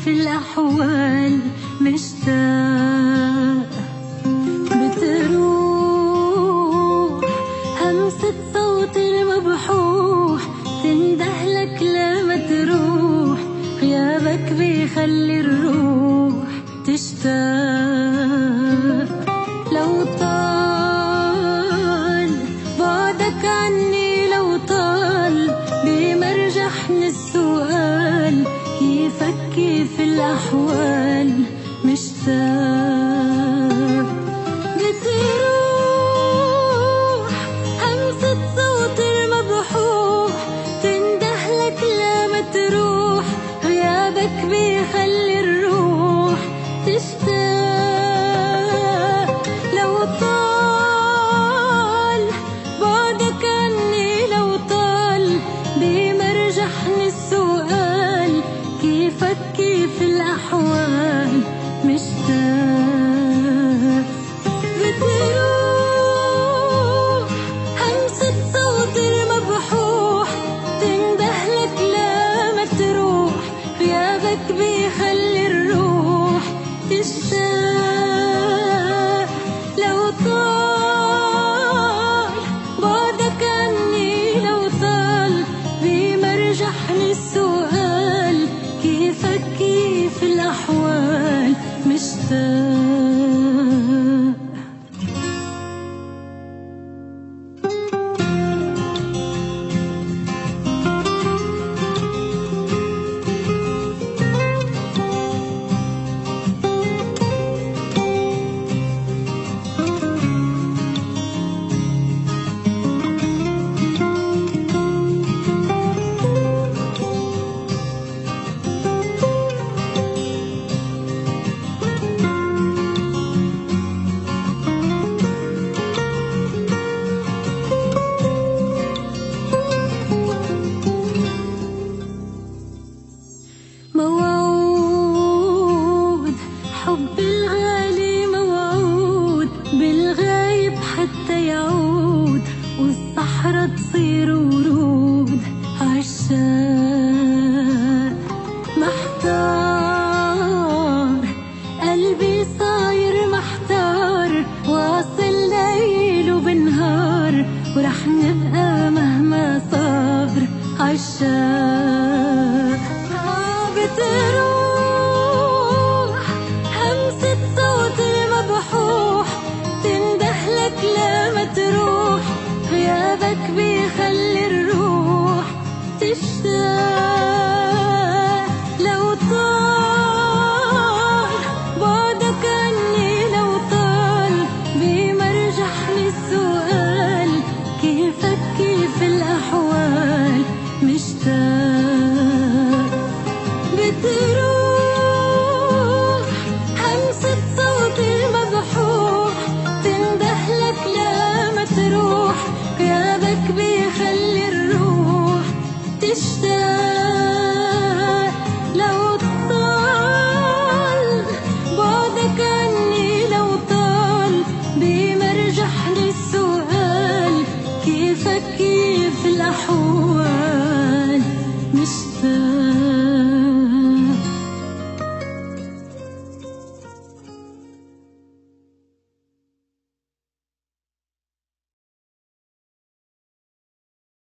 كيف الأحوال مشتاق بتروح همسة صوت المبحوح تندهلك لما تروح غيابك بيخلي الروح تشتاق لو طال بعدك عني لو طال بمرجحني السؤال كيف الأحوال مشتاق بتروح همسة صوت المبحوح تندهلك لما تروح غيابك بيخلي الروح تشتاق لو طال بعدك عني لو طال بمرجحني السؤال كيف الأحوال مشتاق بتروح همسة صوت المبحوح تندهلك لما تروح غيابك بيخلي الروح تشتاق لو طال بعدك عني لو طال بمرجحني السؤال كيف الأحوال مشتاق موعود حب الغالي موعود بالغايب حتى يعود والصحراء تصير ورود عالشاق محتار قلبي صاير محتار واصل ليل وبنهار ورح نبقى مهما صار عالشاق بتروح همسة صوت المبحوح تندهلك لما تروح غيابك بيخلي الروح تشتاق لو طال بعدك عني لو طال بمرجحني السؤال كيف الأحوال مشتاق بتروح همسة صوت المبحوح تندهلك لما تروح غيابك بيخلي الروح تشتاق لو طال بعدك عني لو طال بمرجحني السؤال كيف الأحوال